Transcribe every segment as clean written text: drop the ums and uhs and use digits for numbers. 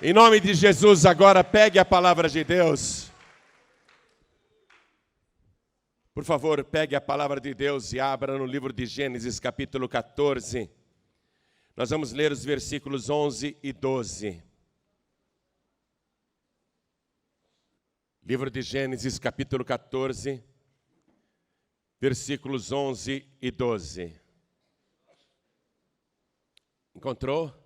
Em nome de Jesus, agora pegue a palavra de Deus. Por favor, pegue a palavra de Deus e abra no livro de Gênesis, capítulo 14. Nós vamos ler os versículos 11 e 12. Livro de Gênesis, capítulo 14, versículos 11 e 12. Encontrou?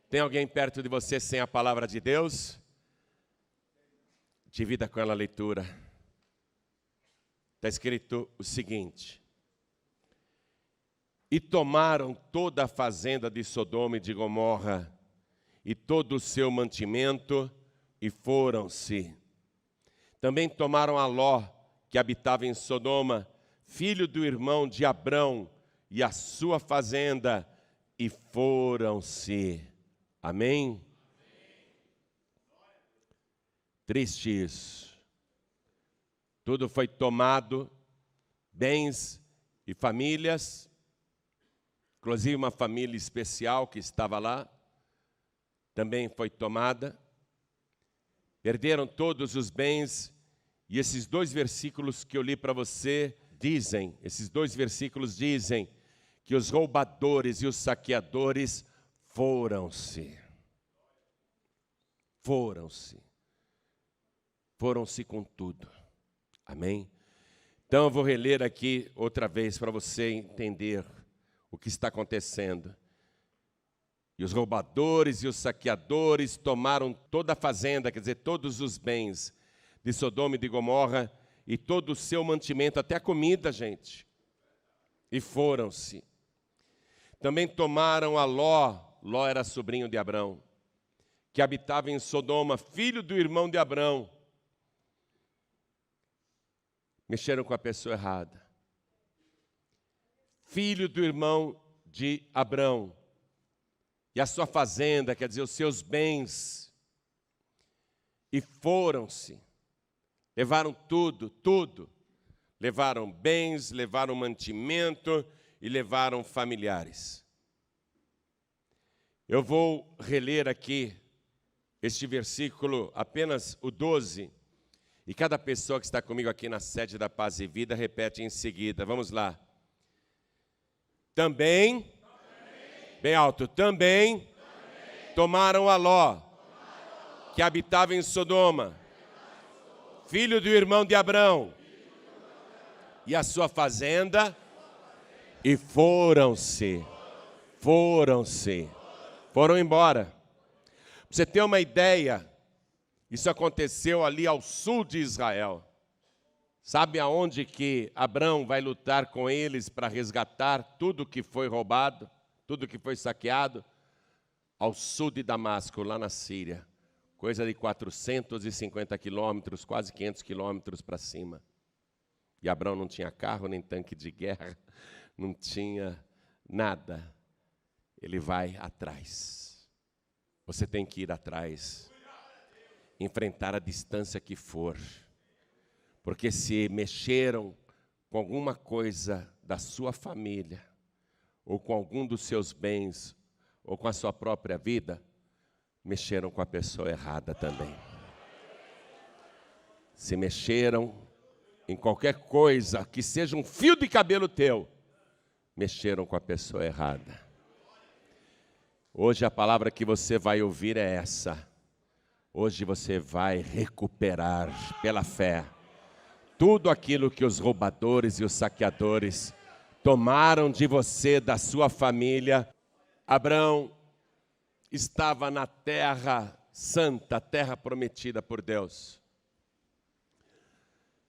Tem alguém perto de você sem a palavra de Deus? Divida com ela a leitura. Está escrito o seguinte: e tomaram toda a fazenda de Sodoma e de Gomorra, e todo o seu mantimento, e foram-se. Também tomaram a Ló, que habitava em Sodoma, filho do irmão de Abrão, e a sua fazenda, e foram-se. Amém? Triste isso. Tudo foi tomado, bens e famílias, inclusive uma família especial que estava lá, também foi tomada. Perderam todos os bens, e esses dois versículos que eu li para você dizem, que os roubadores e os saqueadores foram-se. Foram-se com tudo. Amém? Então eu vou reler aqui outra vez para você entender o que está acontecendo. E os roubadores e os saqueadores tomaram toda a fazenda, quer dizer, todos os bens de Sodoma e de Gomorra, e todo o seu mantimento, até a comida, gente, e foram-se. Também tomaram a Ló era sobrinho de Abrão, que habitava em Sodoma, filho do irmão de Abrão. Mexeram com a pessoa errada. Filho do irmão de Abrão. E a sua fazenda, quer dizer, os seus bens. E foram-se. Levaram tudo. Levaram bens, levaram mantimento e levaram familiares. Eu vou reler aqui este versículo, apenas o 12. E cada pessoa que está comigo aqui na sede da Paz e Vida repete em seguida. Vamos lá. Também, bem alto, também tomaram a Ló, que habitava em Sodoma, filho do irmão de Abrão, e a sua fazenda, e foram-se. Foram embora. Para você ter uma ideia, isso aconteceu ali ao sul de Israel. Sabe aonde que Abrão vai lutar com eles para resgatar tudo que foi roubado, tudo que foi saqueado? Ao sul de Damasco, lá na Síria. Coisa de 450 quilômetros, quase 500 quilômetros para cima. E Abrão não tinha carro, nem tanque de guerra, não tinha nada. Ele vai atrás. Você tem que ir atrás. Enfrentar a distância que for. Porque se mexeram com alguma coisa da sua família, ou com algum dos seus bens, ou com a sua própria vida, mexeram com a pessoa errada também. Se mexeram em qualquer coisa que seja um fio de cabelo teu, mexeram com a pessoa errada. Hoje a palavra que você vai ouvir é essa. Hoje você vai recuperar pela fé tudo aquilo que os roubadores e os saqueadores tomaram de você, da sua família. Abrão estava na terra santa, a terra prometida por Deus.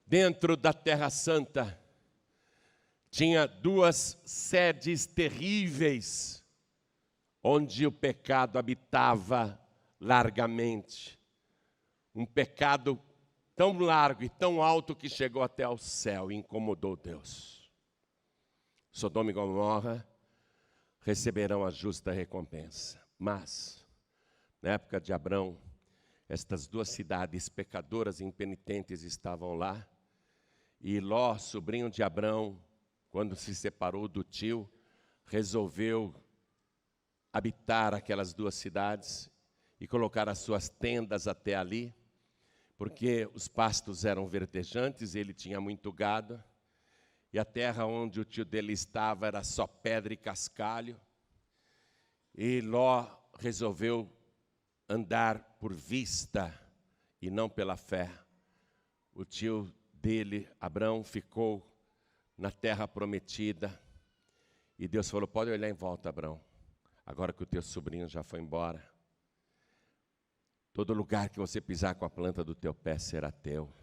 Dentro da terra santa tinha duas sedes terríveis, onde o pecado habitava largamente. Um pecado tão largo e tão alto que chegou até ao céu e incomodou Deus. Sodoma e Gomorra receberão a justa recompensa. Mas, na época de Abrão, estas duas cidades pecadoras e impenitentes estavam lá. E Ló, sobrinho de Abrão, quando se separou do tio, resolveu habitar aquelas duas cidades e colocar as suas tendas até ali, porque os pastos eram verdejantes, ele tinha muito gado, e a terra onde o tio dele estava era só pedra e cascalho. E Ló resolveu andar por vista e não pela fé. O tio dele, Abrão, ficou na terra prometida. E Deus falou: pode olhar em volta, Abrão, agora que o teu sobrinho já foi embora. Todo lugar que você pisar com a planta do teu pé será teu.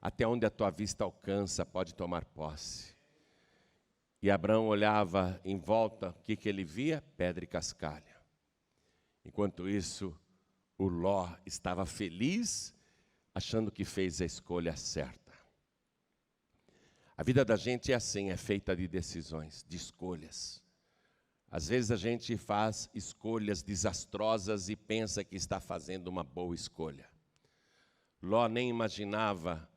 Até onde a tua vista alcança, pode tomar posse. E Abrão olhava em volta, o que ele via? Pedra e cascalho. Enquanto isso, o Ló estava feliz, achando que fez a escolha certa. A vida da gente é assim, é feita de decisões, de escolhas. Às vezes a gente faz escolhas desastrosas e pensa que está fazendo uma boa escolha. Ló nem imaginava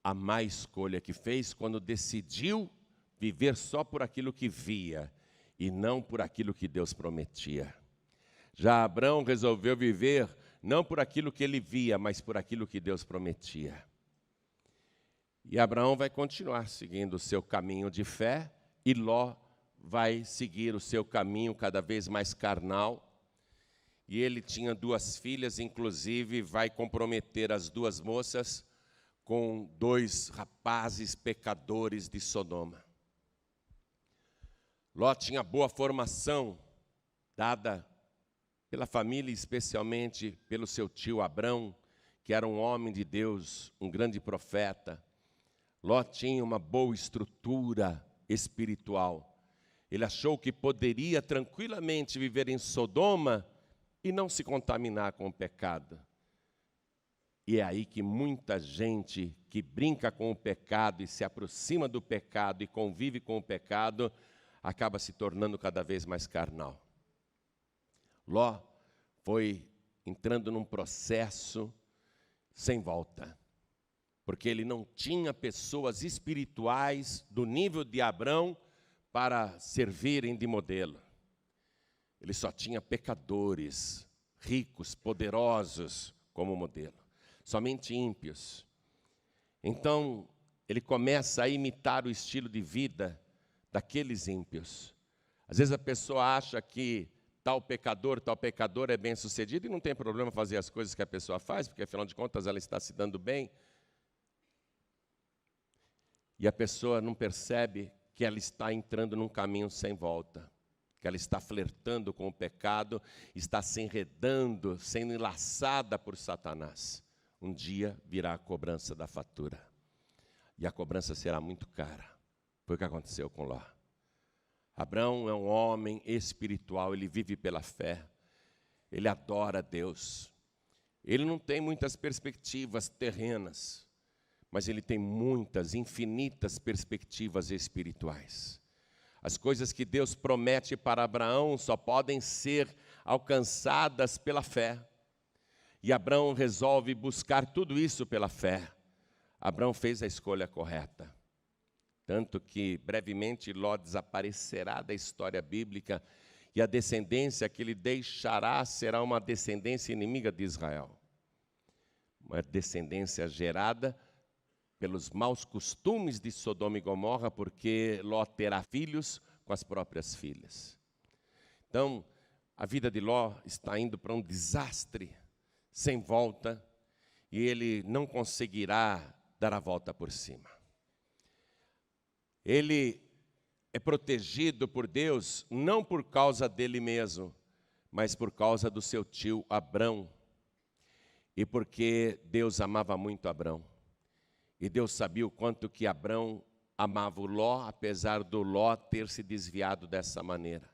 a má escolha que fez quando decidiu viver só por aquilo que via e não por aquilo que Deus prometia. Já Abrão resolveu viver não por aquilo que ele via, mas por aquilo que Deus prometia. E Abraão vai continuar seguindo o seu caminho de fé, e Ló vai seguir o seu caminho cada vez mais carnal. E ele tinha 2 filhas, inclusive vai comprometer as 2 moças com 2 rapazes pecadores de Sodoma. Ló tinha boa formação, dada pela família, especialmente pelo seu tio Abrão, que era um homem de Deus, um grande profeta. Ló tinha uma boa estrutura espiritual. Ele achou que poderia tranquilamente viver em Sodoma e não se contaminar com o pecado. E é aí que muita gente que brinca com o pecado e se aproxima do pecado e convive com o pecado, acaba se tornando cada vez mais carnal. Ló foi entrando num processo sem volta, porque ele não tinha pessoas espirituais do nível de Abrão para servirem de modelo. Ele só tinha pecadores, ricos, poderosos como modelo, somente ímpios. Então, ele começa a imitar o estilo de vida daqueles ímpios. Às vezes a pessoa acha que tal pecador é bem-sucedido e não tem problema fazer as coisas que a pessoa faz, porque afinal de contas ela está se dando bem. E a pessoa não percebe que ela está entrando num caminho sem volta, que ela está flertando com o pecado, está se enredando, sendo enlaçada por Satanás. Um dia virá a cobrança da fatura, e a cobrança será muito cara. Foi o que aconteceu com Ló. Abrão é um homem espiritual, ele vive pela fé, ele adora a Deus. Ele não tem muitas perspectivas terrenas, mas ele tem muitas, infinitas perspectivas espirituais. As coisas que Deus promete para Abraão só podem ser alcançadas pela fé. E Abraão resolve buscar tudo isso pela fé. Abraão fez a escolha correta. Tanto que brevemente Ló desaparecerá da história bíblica e a descendência que ele deixará será uma descendência inimiga de Israel. Uma descendência gerada pelos maus costumes de Sodoma e Gomorra, porque Ló terá filhos com as próprias filhas. Então, a vida de Ló está indo para um desastre sem volta, e ele não conseguirá dar a volta por cima. Ele é protegido por Deus não por causa dele mesmo, mas por causa do seu tio Abrão, e porque Deus amava muito Abrão. E Deus sabia o quanto que Abrão amava o Ló, apesar do Ló ter se desviado dessa maneira.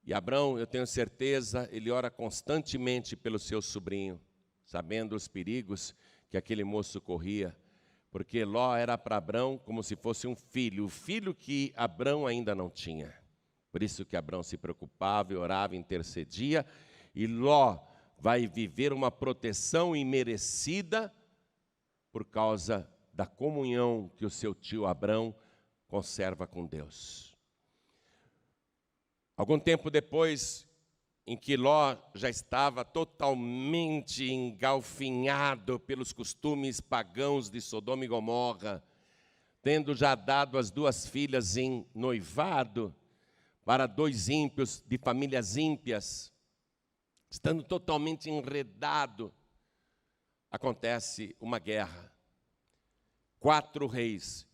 E Abrão, eu tenho certeza, ele ora constantemente pelo seu sobrinho, sabendo os perigos que aquele moço corria, porque Ló era para Abrão como se fosse um filho, o filho que Abrão ainda não tinha. Por isso que Abrão se preocupava e orava, intercedia, e Ló vai viver uma proteção imerecida por causa da comunhão que o seu tio Abrão conserva com Deus. Algum tempo depois, em que Ló já estava totalmente engalfinhado pelos costumes pagãos de Sodoma e Gomorra, tendo já dado as 2 filhas em noivado para 2 ímpios de famílias ímpias, estando totalmente enredado, acontece uma guerra. 4 reis,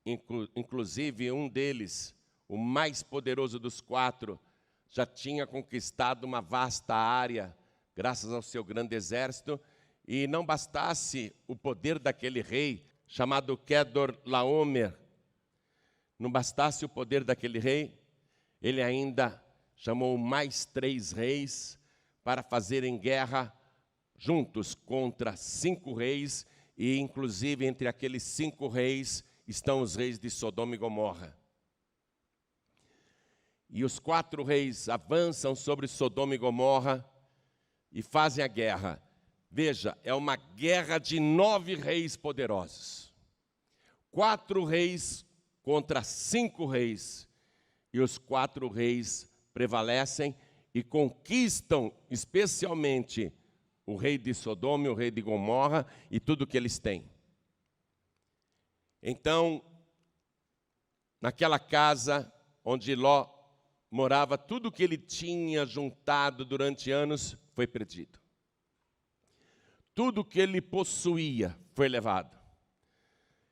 inclusive um deles, o mais poderoso dos 4, já tinha conquistado uma vasta área, graças ao seu grande exército, e não bastasse o poder daquele rei, chamado Kedorlaomer, não bastasse o poder daquele rei, ele ainda chamou mais 3 reis para fazerem guerra juntos contra 5 reis, e inclusive entre aqueles 5 reis estão os reis de Sodoma e Gomorra. E os 4 reis avançam sobre Sodoma e Gomorra e fazem a guerra. Veja, é uma guerra de 9 reis poderosos. 4 reis contra 5 reis. E os 4 reis prevalecem e conquistam especialmente o rei de Sodoma e o rei de Gomorra e tudo que eles têm. Então, naquela casa onde Ló morava, tudo que ele tinha juntado durante anos foi perdido. Tudo que ele possuía foi levado.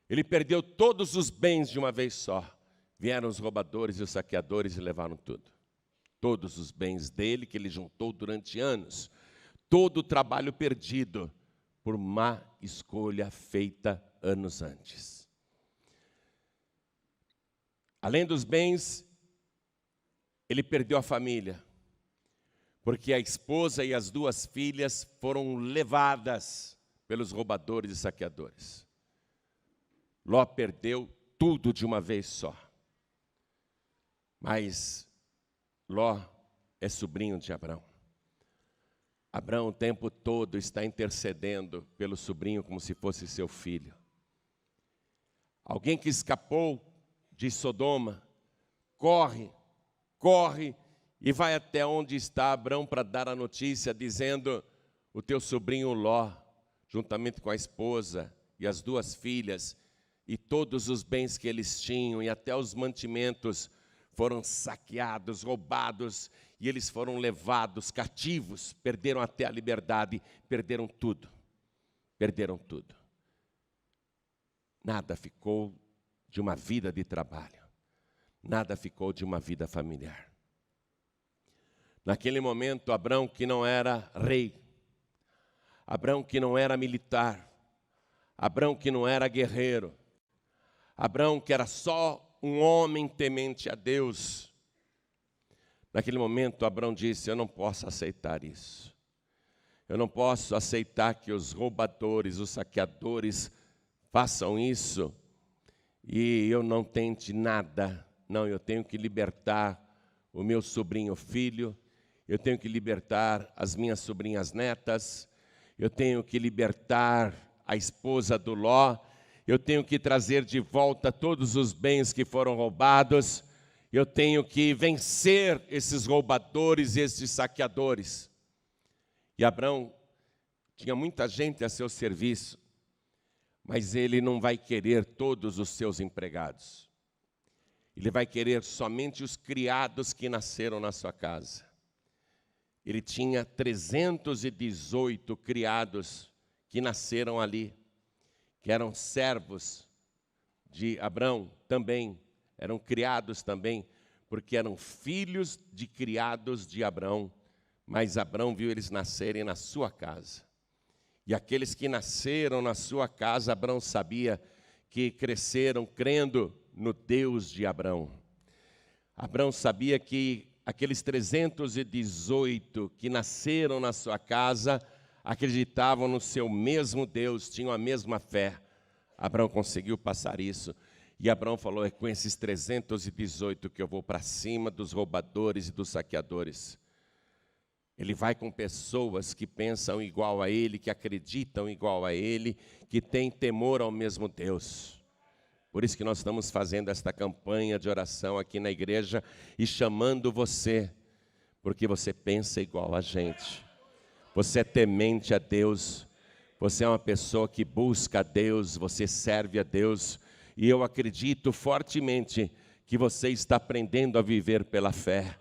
Ele perdeu todos os bens de uma vez só. Vieram os roubadores e os saqueadores e levaram tudo. Todos os bens dele que ele juntou durante anos. Todo o trabalho perdido por má escolha feita anos antes. Além dos bens, ele perdeu a família, porque a esposa e as 2 filhas foram levadas pelos roubadores e saqueadores. Ló perdeu tudo de uma vez só. Mas Ló é sobrinho de Abrão. Abrão o tempo todo está intercedendo pelo sobrinho como se fosse seu filho. Alguém que escapou de Sodoma, corre e vai até onde está Abrão para dar a notícia, dizendo: o teu sobrinho Ló, juntamente com a esposa e as 2 filhas, e todos os bens que eles tinham, e até os mantimentos, foram saqueados, roubados, e eles foram levados cativos, perderam até a liberdade, perderam tudo. Perderam tudo. Nada ficou de uma vida de trabalho. Nada ficou de uma vida familiar. Naquele momento, Abrão, que não era rei, Abrão, que não era militar, Abrão, que não era guerreiro, Abrão, que era só um homem temente a Deus, naquele momento, Abrão disse: eu não posso aceitar isso. Eu não posso aceitar que os roubadores, os saqueadores façam isso e eu não tente nada. Não, eu tenho que libertar o meu sobrinho filho, eu tenho que libertar as minhas sobrinhas netas, eu tenho que libertar a esposa do Ló, eu tenho que trazer de volta todos os bens que foram roubados, eu tenho que vencer esses roubadores e esses saqueadores. E Abrão tinha muita gente a seu serviço, mas ele não vai querer todos os seus empregados. Ele vai querer somente os criados que nasceram na sua casa. Ele tinha 318 criados que nasceram ali, que eram servos de Abrão também, eram criados também, porque eram filhos de criados de Abrão, mas Abrão viu eles nascerem na sua casa. E aqueles que nasceram na sua casa, Abrão sabia que cresceram crendo no Deus de Abrão. Abrão sabia que aqueles 318 que nasceram na sua casa acreditavam no seu mesmo Deus, tinham a mesma fé. Abrão conseguiu passar isso. E Abrão falou: é com esses 318 que eu vou para cima dos roubadores e dos saqueadores. Ele vai com pessoas que pensam igual a ele, que acreditam igual a ele, que têm temor ao mesmo Deus. Por isso que nós estamos fazendo esta campanha de oração aqui na igreja e chamando você porque você pensa igual a gente. Você é temente a Deus, você é uma pessoa que busca a Deus, você serve a Deus, e eu acredito fortemente que você está aprendendo a viver pela fé,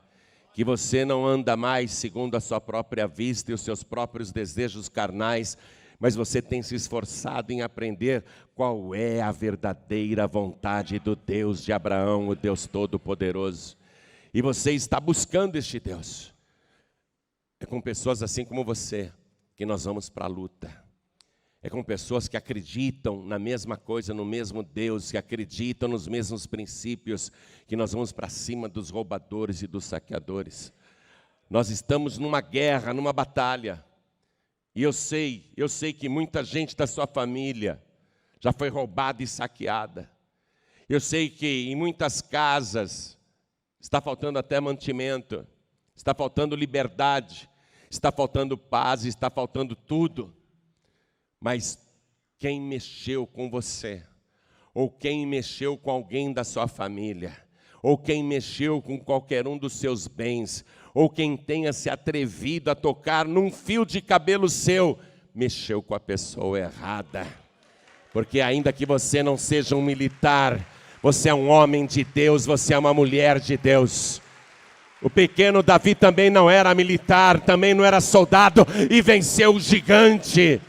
que você não anda mais segundo a sua própria vista e os seus próprios desejos carnais, mas você tem se esforçado em aprender qual é a verdadeira vontade do Deus de Abraão, o Deus Todo-Poderoso. E você está buscando este Deus. É com pessoas assim como você que nós vamos para a luta. É com pessoas que acreditam na mesma coisa, no mesmo Deus, que acreditam nos mesmos princípios, que nós vamos para cima dos roubadores e dos saqueadores. Nós estamos numa guerra, numa batalha. E eu sei que muita gente da sua família já foi roubada e saqueada. Eu sei que em muitas casas está faltando até mantimento, está faltando liberdade, está faltando paz, está faltando tudo. Mas quem mexeu com você, ou quem mexeu com alguém da sua família, ou quem mexeu com qualquer um dos seus bens, ou quem tenha se atrevido a tocar num fio de cabelo seu, mexeu com a pessoa errada. Porque ainda que você não seja um militar, você é um homem de Deus, você é uma mulher de Deus. O pequeno Davi também não era militar, também não era soldado, e venceu o gigante,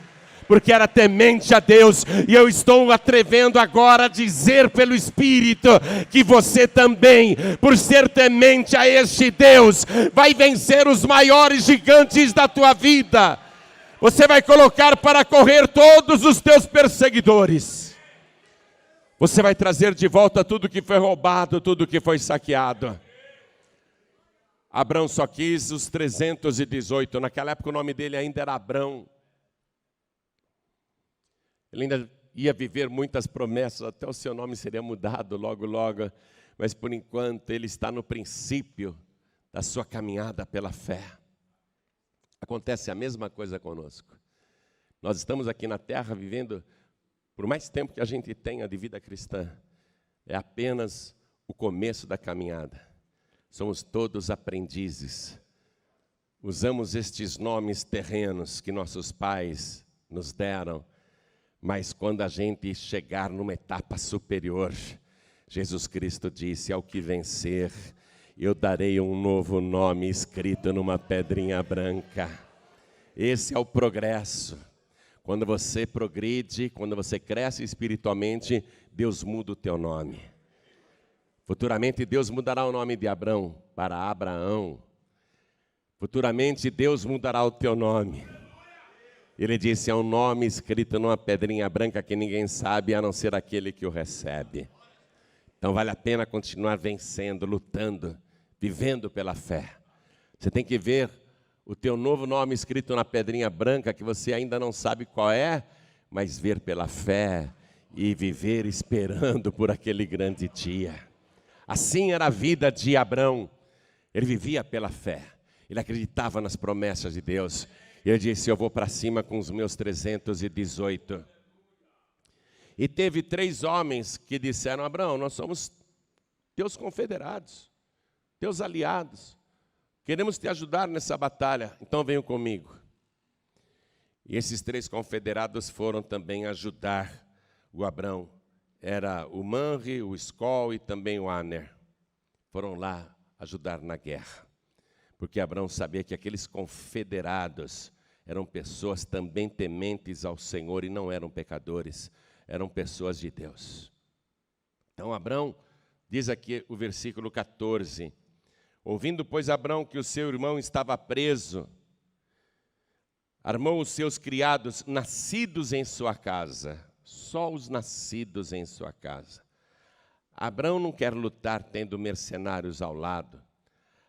porque era temente a Deus. E eu estou atrevendo agora a dizer pelo Espírito que você também, por ser temente a este Deus, vai vencer os maiores gigantes da tua vida. Você vai colocar para correr todos os teus perseguidores. Você vai trazer de volta tudo que foi roubado, tudo que foi saqueado. Abrão só quis os 318, naquela época o nome dele ainda era Abrão. Ele ainda ia viver muitas promessas, até o seu nome seria mudado logo, logo. Mas por enquanto ele está no princípio da sua caminhada pela fé. Acontece a mesma coisa conosco. Nós estamos aqui na terra vivendo, por mais tempo que a gente tenha de vida cristã, é apenas o começo da caminhada. Somos todos aprendizes. Usamos estes nomes terrenos que nossos pais nos deram, mas quando a gente chegar numa etapa superior, Jesus Cristo disse: ao que vencer, eu darei um novo nome escrito numa pedrinha branca. Esse é o progresso. Quando você progride, quando você cresce espiritualmente, Deus muda o teu nome. Futuramente Deus mudará o nome de Abrão para Abraão. Futuramente Deus mudará o teu nome. Ele disse: é um nome escrito numa pedrinha branca que ninguém sabe, a não ser aquele que o recebe. Então vale a pena continuar vencendo, lutando, vivendo pela fé. Você tem que ver o teu novo nome escrito na pedrinha branca, que você ainda não sabe qual é, mas ver pela fé e viver esperando por aquele grande dia. Assim era a vida de Abrão. Ele vivia pela fé, ele acreditava nas promessas de Deus. Ele disse: eu vou para cima com os meus 318. E teve 3 homens que disseram: Abraão, nós somos teus confederados, teus aliados. Queremos te ajudar nessa batalha, então venham comigo. E esses 3 confederados foram também ajudar o Abrão. Era o Manre, o Escol e também o Aner. Foram lá ajudar na guerra. Porque Abrão sabia que aqueles confederados eram pessoas também tementes ao Senhor e não eram pecadores, eram pessoas de Deus. Então Abrão, diz aqui o versículo 14, ouvindo, pois, Abrão que o seu irmão estava preso, armou os seus criados nascidos em sua casa, só os nascidos em sua casa. Abrão não quer lutar tendo mercenários ao lado.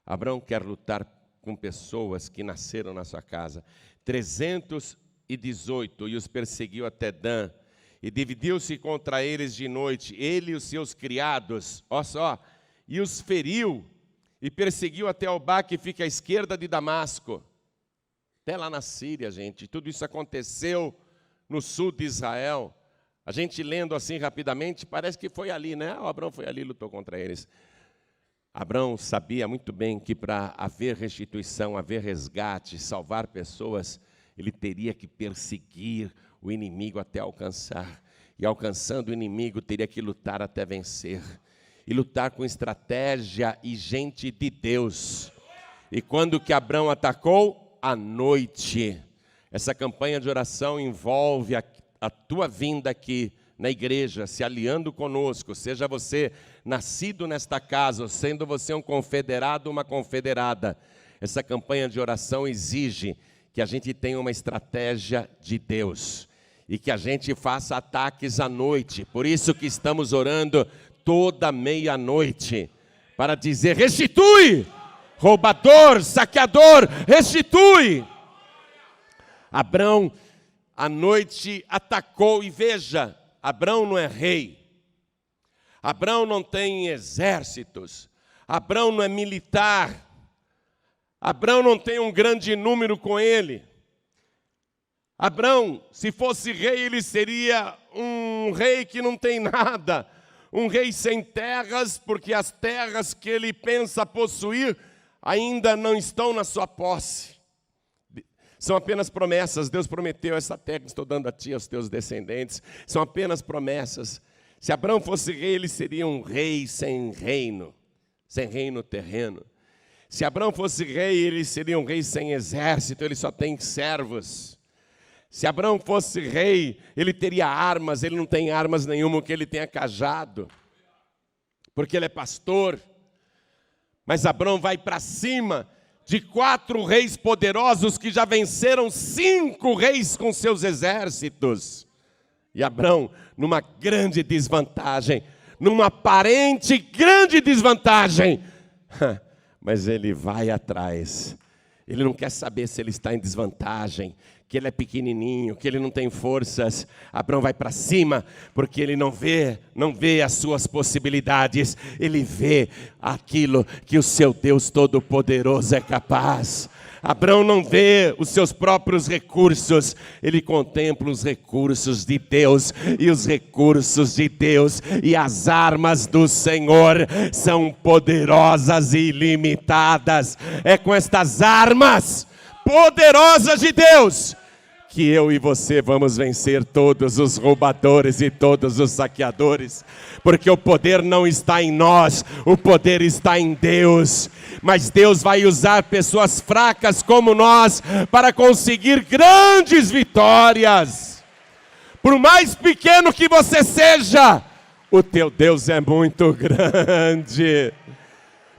Abrão quer lutar com pessoas que nasceram na sua casa. 318, e os perseguiu até Dan, e dividiu-se contra eles de noite, ele e os seus criados, ó só, e os feriu, e perseguiu até Obá, que fica à esquerda de Damasco. Até lá na Síria, gente. Tudo isso aconteceu no sul de Israel. A gente lendo assim rapidamente, parece que foi ali, né? O Abrão foi ali e lutou contra eles. Abraão sabia muito bem que para haver restituição, haver resgate, salvar pessoas, ele teria que perseguir o inimigo até alcançar. E alcançando o inimigo, teria que lutar até vencer. E lutar com estratégia e gente de Deus. E quando que Abraão atacou? À noite. Essa campanha de oração envolve a tua vinda aqui na igreja, se aliando conosco, seja você nascido nesta casa, ou sendo você um confederado ou uma confederada. Essa campanha de oração exige que a gente tenha uma estratégia de Deus e que a gente faça ataques à noite. Por isso que estamos orando toda meia-noite, para dizer: restitui, roubador, saqueador, restitui. Abraão, à noite, atacou, e veja, Abraão não é rei, Abraão não tem exércitos, Abraão não é militar, Abraão não tem um grande número com ele. Abraão, se fosse rei, ele seria um rei que não tem nada, um rei sem terras, porque as terras que ele pensa possuir ainda não estão na sua posse. São apenas promessas. Deus prometeu essa terra que estou dando a ti e aos teus descendentes. São apenas promessas. Se Abraão fosse rei, ele seria um rei sem reino terreno. Se Abraão fosse rei, ele seria um rei sem exército, ele só tem servos. Se Abraão fosse rei, ele teria armas, ele não tem armas nenhuma, que ele tenha cajado, porque ele é pastor. Mas Abraão vai para cima de 4 reis poderosos que já venceram 5 reis com seus exércitos. E Abraão, numa grande desvantagem, numa aparente grande desvantagem, mas ele vai atrás. Ele não quer saber se ele está em desvantagem, que ele é pequenininho, que ele não tem forças. Abraão vai para cima, porque ele não vê as suas possibilidades. Ele vê aquilo que o seu Deus Todo-Poderoso é capaz. Abraão não vê os seus próprios recursos, ele contempla os recursos de Deus, e os recursos de Deus e as armas do Senhor são poderosas e ilimitadas. É com estas armas poderosas de Deus que eu e você vamos vencer todos os roubadores e todos os saqueadores, porque o poder não está em nós, o poder está em Deus. Mas Deus vai usar pessoas fracas como nós para conseguir grandes vitórias. Por mais pequeno que você seja, o teu Deus é muito grande.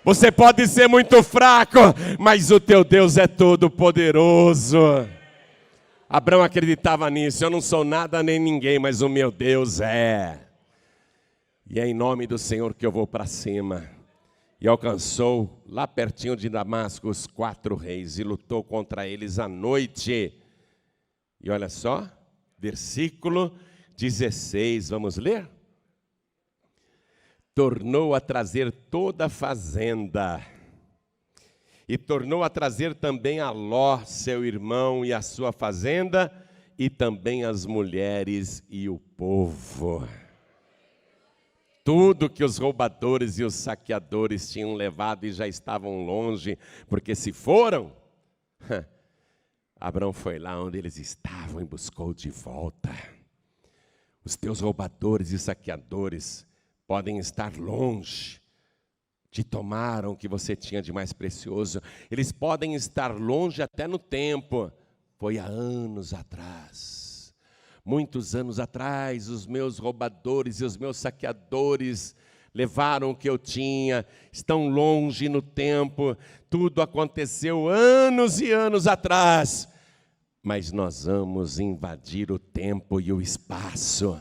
Você pode ser muito fraco, mas o teu Deus é todo poderoso. Abraão acreditava nisso. Eu não sou nada nem ninguém, mas o meu Deus é. E é em nome do Senhor que eu vou para cima. E alcançou lá pertinho de Damasco os 4 reis e lutou contra eles à noite. E olha só, versículo 16, vamos ler? Tornou a trazer toda a fazenda, e tornou a trazer também a Ló, seu irmão, e a sua fazenda, e também as mulheres e o povo. Tudo que os roubadores e os saqueadores tinham levado e já estavam longe, porque se foram, Abraão foi lá onde eles estavam e buscou de volta. Os teus roubadores e saqueadores podem estar longe, te tomaram o que você tinha de mais precioso. Eles podem estar longe até no tempo. Foi há anos atrás, muitos anos atrás, os meus roubadores e os meus saqueadores levaram o que eu tinha, estão longe no tempo. Tudo aconteceu anos e anos atrás, mas nós vamos invadir o tempo e o espaço,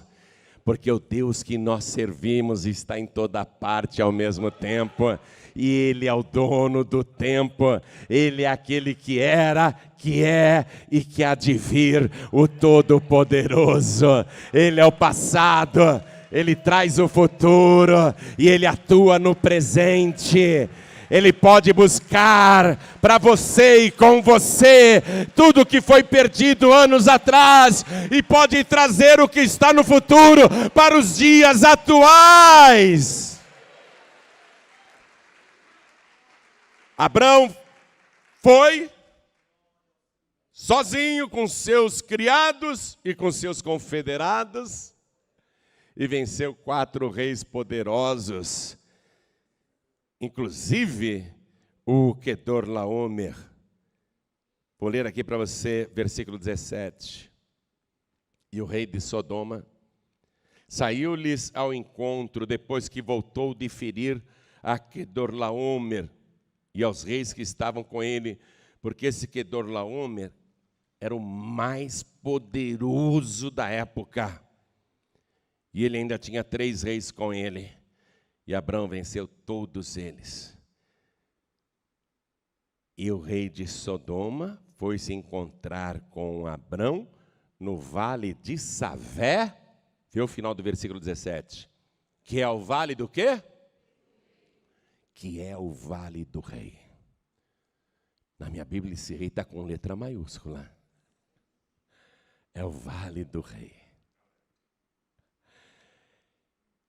porque o Deus que nós servimos está em toda parte ao mesmo tempo, e Ele é o dono do tempo. Ele é aquele que era, que é e que há de vir, o Todo-Poderoso. Ele é o passado, Ele traz o futuro, e Ele atua no presente. Ele pode buscar para você e com você tudo que foi perdido anos atrás, e pode trazer o que está no futuro para os dias atuais. Abrão foi sozinho com seus criados e com seus confederados e venceu 4 reis poderosos, inclusive o Quedorlaomer. Vou ler aqui para você, versículo 17. E o rei de Sodoma saiu-lhes ao encontro depois que voltou de ferir a Quedorlaomer e aos reis que estavam com ele, porque esse Quedorlaomer era o mais poderoso da época. E ele ainda tinha 3 reis com ele. E Abrão venceu todos eles. E o rei de Sodoma foi se encontrar com Abrão no vale de Savé. Vê o final do versículo 17. Que é o vale do quê? Que é o vale do rei. Na minha Bíblia esse rei está com letra maiúscula. É o vale do rei.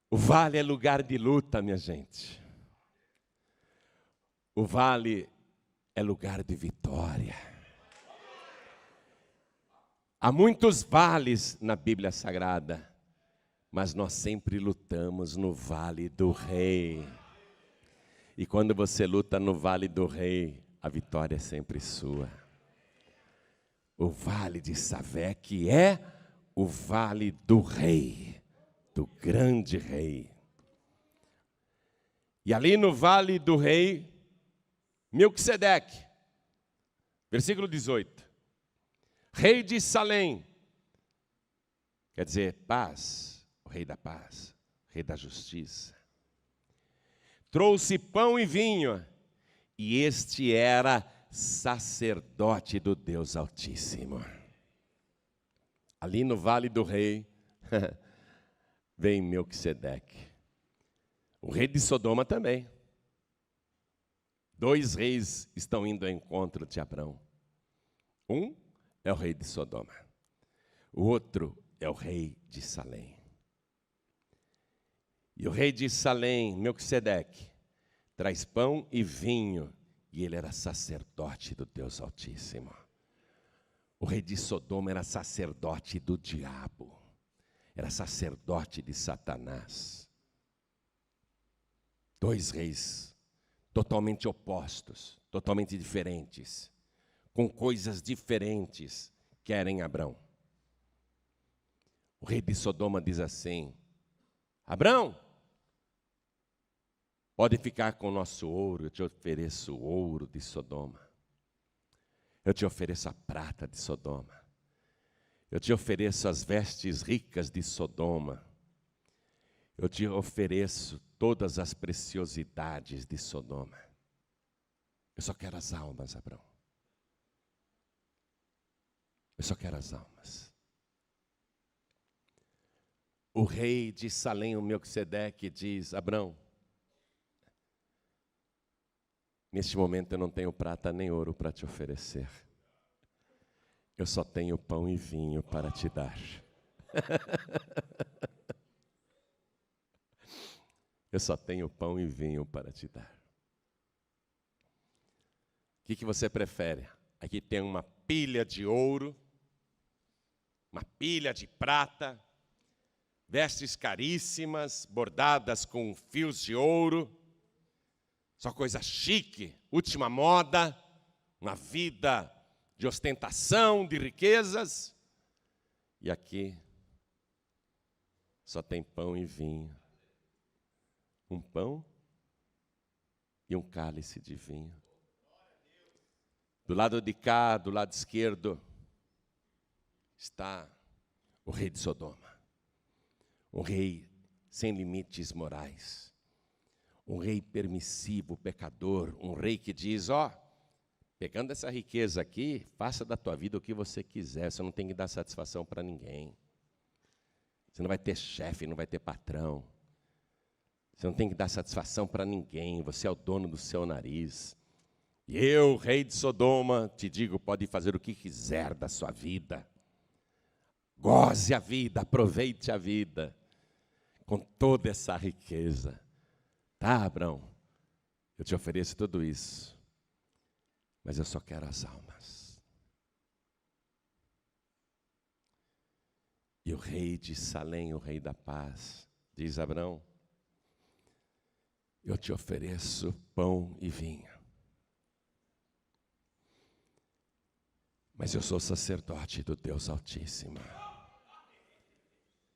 O vale é lugar de luta, minha gente. O vale é lugar de vitória. Há muitos vales na Bíblia Sagrada, mas nós sempre lutamos no vale do rei. E quando você luta no vale do rei, a vitória é sempre sua. O vale de Savé, que é o vale do rei, do grande rei. E ali no vale do rei, Melquisedeque, versículo 18. Rei de Salém, quer dizer, paz, o rei da paz, rei da justiça. Trouxe pão e vinho, e este era sacerdote do Deus Altíssimo. Ali no vale do rei, vem Melquisedeque. O rei de Sodoma também. 2 reis estão indo ao encontro de Abrão. Um é o rei de Sodoma. O outro é o rei de Salém. E o rei de Salém, Melquisedeque, traz pão e vinho, e ele era sacerdote do Deus Altíssimo. O rei de Sodoma era sacerdote do diabo. Era sacerdote de Satanás. 2 reis totalmente opostos, totalmente diferentes, com coisas diferentes, querem Abrão. O rei de Sodoma diz assim: Abrão, pode ficar com o nosso ouro, eu te ofereço o ouro de Sodoma. Eu te ofereço a prata de Sodoma. Eu te ofereço as vestes ricas de Sodoma. Eu te ofereço todas as preciosidades de Sodoma. Eu só quero as almas, Abrão. Eu só quero as almas. O rei de Salém, o Melquisedeque, diz: Abrão, neste momento eu não tenho prata nem ouro para te oferecer. Eu só tenho pão e vinho para te dar. Eu só tenho pão e vinho para te dar. O que você prefere? Aqui tem uma pilha de ouro, uma pilha de prata, vestes caríssimas, bordadas com fios de ouro, só coisa chique, última moda, uma vida de ostentação, de riquezas. E aqui só tem pão e vinho. Um pão e um cálice de vinho. Do lado de cá, do lado esquerdo, está o rei de Sodoma. Um rei sem limites morais. Um rei permissivo, pecador. Um rei que diz: ó, pegando essa riqueza aqui, faça da tua vida o que você quiser. Você não tem que dar satisfação para ninguém. Você não vai ter chefe, não vai ter patrão. Você não tem que dar satisfação para ninguém. Você é o dono do seu nariz. E eu, rei de Sodoma, te digo, pode fazer o que quiser da sua vida. Goze a vida, aproveite a vida. Com toda essa riqueza. Tá, Abrão? Eu te ofereço tudo isso. mas eu só quero as almas. E o rei de Salém, o rei da paz, diz a Abrão: eu te ofereço pão e vinho, mas eu sou sacerdote do Deus Altíssimo.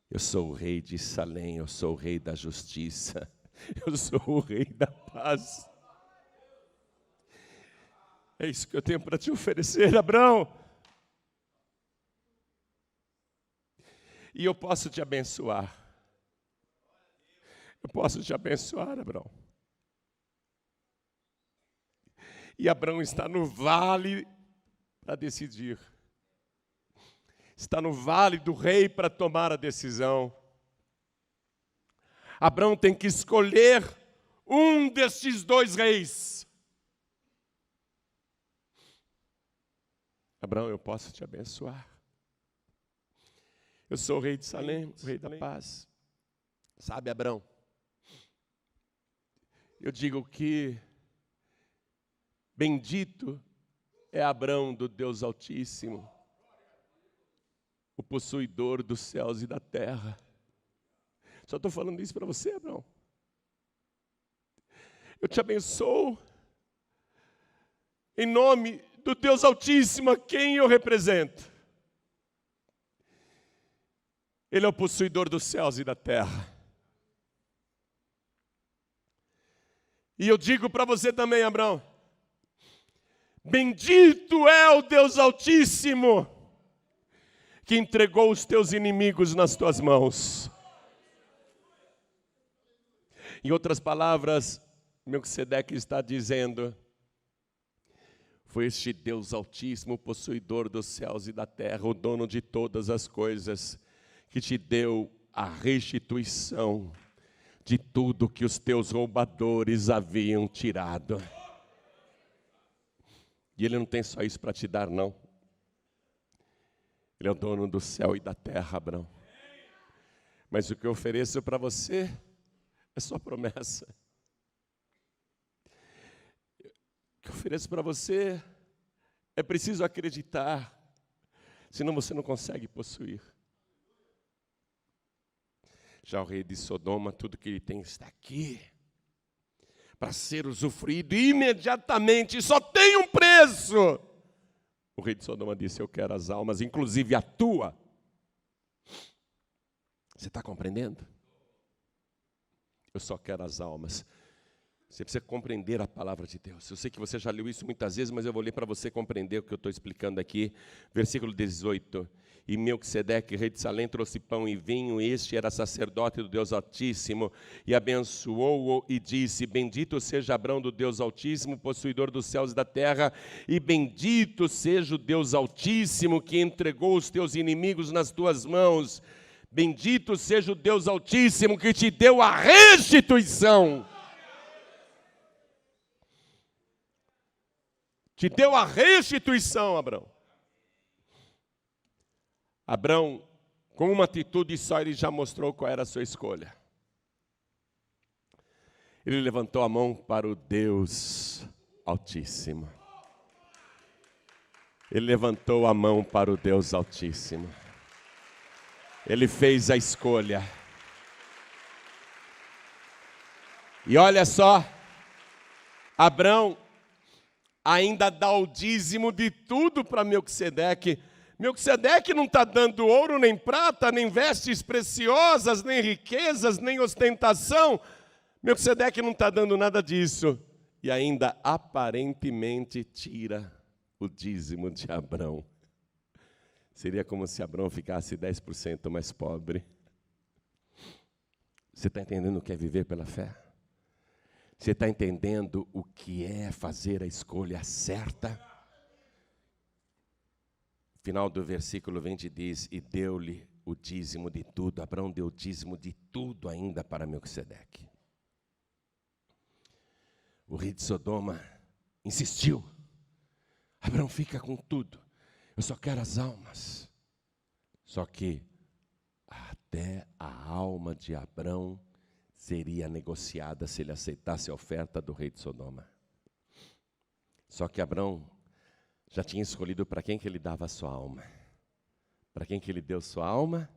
Eu sou o rei de Salém, eu sou o rei da justiça, eu sou o rei da paz. É isso que eu tenho para te oferecer, Abrão. E eu posso te abençoar. Eu posso te abençoar, Abrão. E Abrão está no vale para decidir. Está no vale do rei para tomar a decisão. Abrão tem que escolher um destes dois reis. Abrão, eu posso te abençoar. Eu sou o rei de Salém, o rei da paz. Sabe, Abrão, eu digo que bendito é Abrão do Deus Altíssimo, o possuidor dos céus e da terra. Só estou falando isso para você, Abrão. Eu te abençoo em nome do Deus Altíssimo, a quem eu represento. Ele é o possuidor dos céus e da terra. E eu digo para você também, Abrão, bendito é o Deus Altíssimo, que entregou os teus inimigos nas tuas mãos. Em outras palavras, Melquisedeque está dizendo: foi este Deus Altíssimo, possuidor dos céus e da terra, o dono de todas as coisas, que te deu a restituição de tudo que os teus roubadores haviam tirado. E Ele não tem só isso para te dar, não. Ele é o dono do céu e da terra, Abrão. Mas o que eu ofereço para você é só promessa. O que eu ofereço para você é preciso acreditar, senão você não consegue possuir. Já o rei de Sodoma, tudo que ele tem está aqui, para ser usufruído imediatamente, só tem um preço. O rei de Sodoma disse: eu quero as almas, inclusive a tua. Você está compreendendo? Eu só quero as almas. Você precisa compreender a palavra de Deus. Eu sei que você já leu isso muitas vezes, mas eu vou ler para você compreender o que eu estou explicando aqui. Versículo 18. E Melquisedeque, rei de Salém, trouxe pão e vinho. Este era sacerdote do Deus Altíssimo. E abençoou-o e disse: bendito seja Abrão do Deus Altíssimo, possuidor dos céus e da terra. E bendito seja o Deus Altíssimo, que entregou os teus inimigos nas tuas mãos. Bendito seja o Deus Altíssimo, que te deu a restituição. Te deu a restituição, Abrão. Abrão, com uma atitude só, ele já mostrou qual era a sua escolha. Ele levantou a mão para o Deus Altíssimo. Ele levantou a mão para o Deus Altíssimo. Ele fez a escolha. E olha só, Abrão ainda dá o dízimo de tudo para Melquisedeque. Melquisedeque não está dando ouro, nem prata, nem vestes preciosas, nem riquezas, nem ostentação. Melquisedeque não está dando nada disso. E ainda aparentemente tira o dízimo de Abrão. Seria como se Abrão ficasse 10% mais pobre. Você está entendendo o que é viver pela fé? Você está entendendo o que é fazer a escolha certa? O final do versículo 20 diz: e deu-lhe o dízimo de tudo. Abrão deu o dízimo de tudo ainda para Melquisedeque. O rei de Sodoma insistiu: Abrão, fica com tudo, eu só quero as almas. Só que até a alma de Abrão seria negociada se ele aceitasse a oferta do rei de Sodoma. Só que Abrão já tinha escolhido para quem que ele dava a sua alma. Para quem que ele deu sua alma?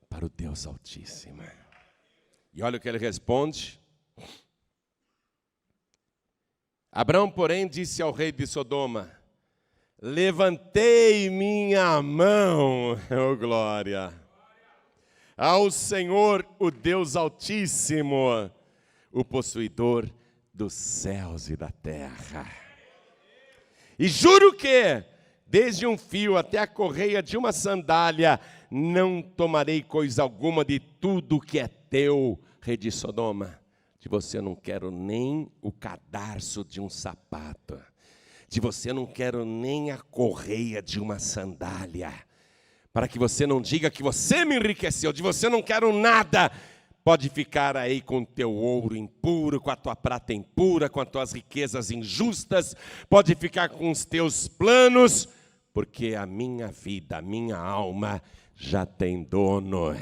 Para o Deus Altíssimo. E olha o que ele responde. Abraão, porém, disse ao rei de Sodoma: levantei minha mão, oh glória, ao Senhor, o Deus Altíssimo, o possuidor dos céus e da terra. E juro que, desde um fio até a correia de uma sandália, não tomarei coisa alguma de tudo que é teu, rei de Sodoma. De você eu não quero nem o cadarço de um sapato. De você eu não quero nem a correia de uma sandália. Para que você não diga que você me enriqueceu. De você eu não quero nada. Pode ficar aí com o teu ouro impuro, com a tua prata impura, com as tuas riquezas injustas. Pode ficar com os teus planos. Porque a minha vida, a minha alma já tem dono.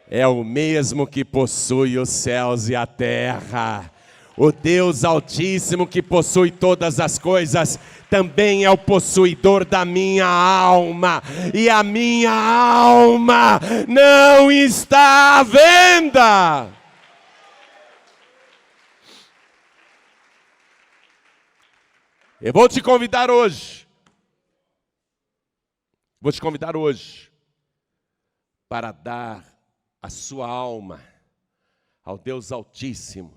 É o mesmo que possui os céus e a terra. O Deus Altíssimo que possui todas as coisas, também é o possuidor da minha alma. E a minha alma não está à venda. Eu vou te convidar hoje. Para dar a sua alma ao Deus Altíssimo,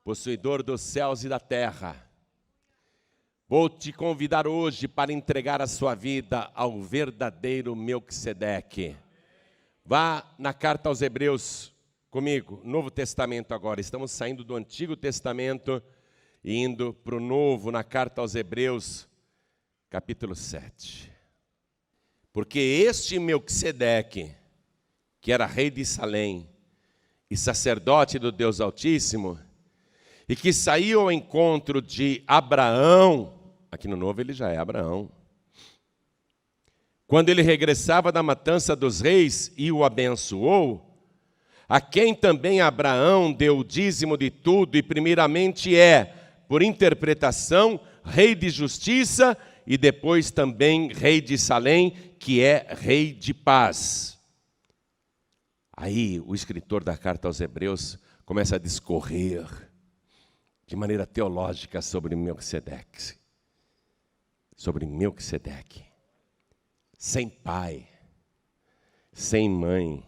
possuidor dos céus e da terra. Vou te convidar hoje para entregar a sua vida ao verdadeiro Melquisedeque. Vá na carta aos Hebreus comigo, Novo Testamento agora. Estamos saindo do Antigo Testamento e indo para o Novo, na carta aos Hebreus, capítulo 7. Porque este Melquisedeque, que era rei de Salém e sacerdote do Deus Altíssimo, e que saiu ao encontro de Abraão, aqui no Novo ele já é Abraão, quando ele regressava da matança dos reis e o abençoou, a quem também Abraão deu o dízimo de tudo, e primeiramente por interpretação, rei de justiça, e depois também rei de Salém, que é rei de paz. Aí o escritor da carta aos Hebreus começa a discorrer de maneira teológica sobre Melquisedeque. Sem pai, sem mãe,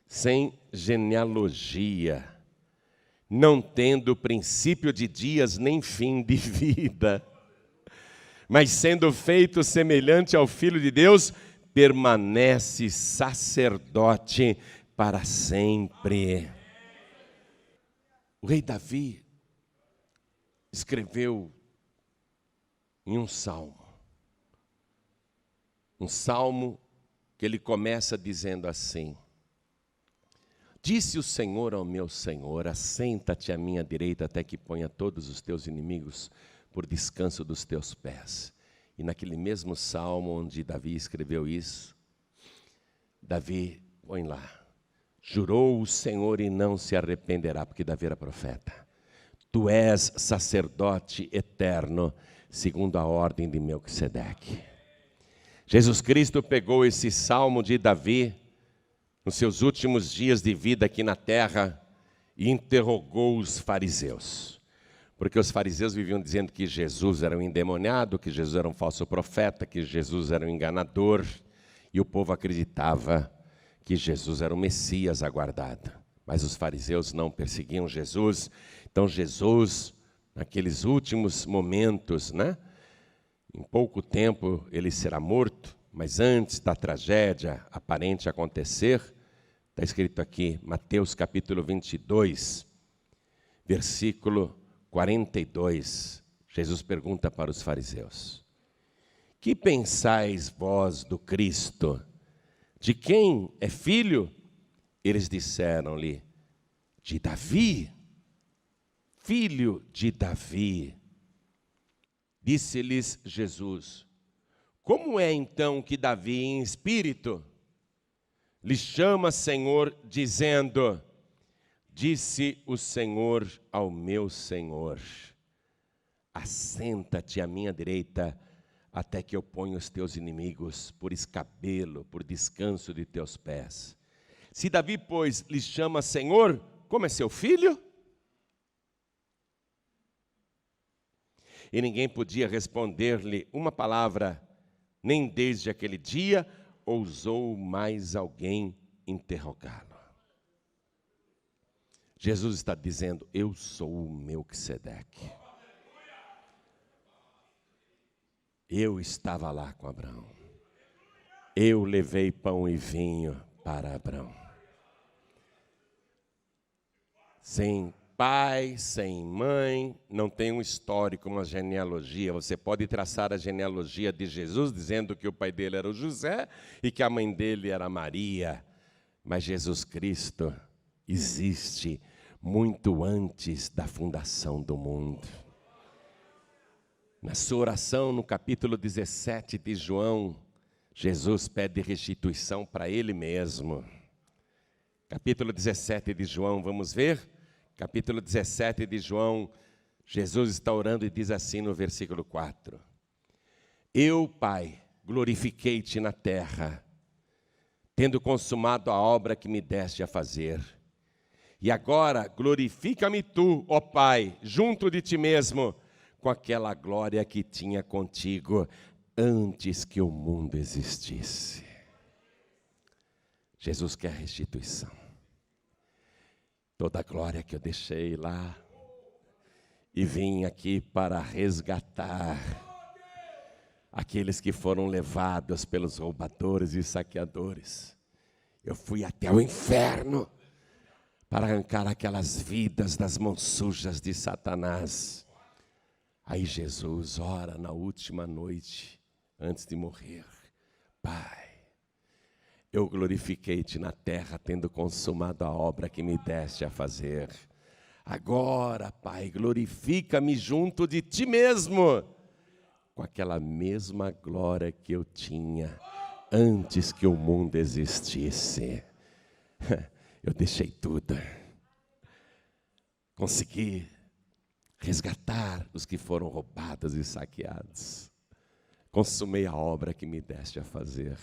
sem genealogia, não tendo princípio de dias nem fim de vida, mas sendo feito semelhante ao Filho de Deus, permanece sacerdote para sempre. O rei Davi escreveu em um salmo que ele começa dizendo assim: disse o Senhor ao meu Senhor, assenta-te à minha direita até que ponha todos os teus inimigos por descanso dos teus pés. E naquele mesmo salmo onde Davi escreveu isso, Davi, põe lá, jurou o Senhor e não se arrependerá, porque Davi era profeta. Tu és sacerdote eterno, segundo a ordem de Melquisedeque. Jesus Cristo pegou esse salmo de Davi, nos seus últimos dias de vida aqui na terra, e interrogou os fariseus. Porque os fariseus viviam dizendo que Jesus era um endemoniado, que Jesus era um falso profeta, que Jesus era um enganador, e o povo acreditava que Jesus era o Messias aguardado. Mas os fariseus não perseguiam Jesus. Então Jesus, naqueles últimos momentos, em pouco tempo ele será morto, mas antes da tragédia aparente acontecer, está escrito aqui, Mateus capítulo 22, versículo 42, Jesus pergunta para os fariseus: que pensais vós do Cristo? De quem é filho? Eles disseram-lhe: de Davi, filho de Davi. Disse-lhes Jesus: como é então que Davi em espírito lhe chama Senhor, dizendo: disse o Senhor ao meu Senhor, assenta-te à minha direita, até que eu ponha os teus inimigos por escabelo, por descanso de teus pés. Se Davi, pois, lhe chama Senhor, como é seu filho? E ninguém podia responder-lhe uma palavra, nem desde aquele dia ousou mais alguém interrogá-lo. Jesus está dizendo, eu sou o Melquisedeque. Eu estava lá com Abraão. Eu levei pão e vinho para Abraão. Sem pai, sem mãe, não tem um histórico, uma genealogia. Você pode traçar a genealogia de Jesus, dizendo que o pai dele era o José e que a mãe dele era Maria. Mas Jesus Cristo existe muito antes da fundação do mundo. Na sua oração, no capítulo 17 de João, Jesus pede restituição para Ele mesmo. Capítulo 17 de João, vamos ver? Capítulo 17 de João, Jesus está orando e diz assim no versículo 4. Eu, Pai, glorifiquei-te na terra, tendo consumado a obra que me deste a fazer. E agora glorifica-me tu, ó Pai, junto de ti mesmo, com aquela glória que tinha contigo antes que o mundo existisse. Jesus quer restituição. Toda a glória que eu deixei lá e vim aqui para resgatar aqueles que foram levados pelos roubadores e saqueadores. Eu fui até o inferno para arrancar aquelas vidas das mãos sujas de Satanás. Aí Jesus ora na última noite, antes de morrer. Pai, eu glorifiquei-te na terra, tendo consumado a obra que me deste a fazer. Agora, Pai, glorifica-me junto de ti mesmo, com aquela mesma glória que eu tinha antes que o mundo existisse. Eu deixei tudo. Consegui resgatar os que foram roubados e saqueados. Consumei a obra que me deste a fazer.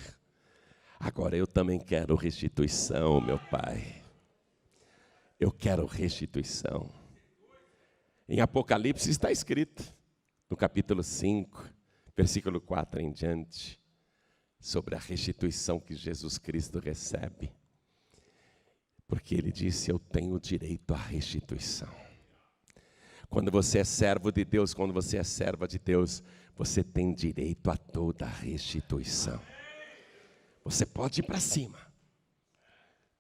Agora eu também quero restituição, meu Pai. Eu quero restituição. Em Apocalipse está escrito, no capítulo 5, versículo 4 em diante, sobre a restituição que Jesus Cristo recebe. Porque ele disse, eu tenho direito à restituição. Quando você é servo de Deus, quando você é serva de Deus, você tem direito a toda a restituição. Você pode ir para cima.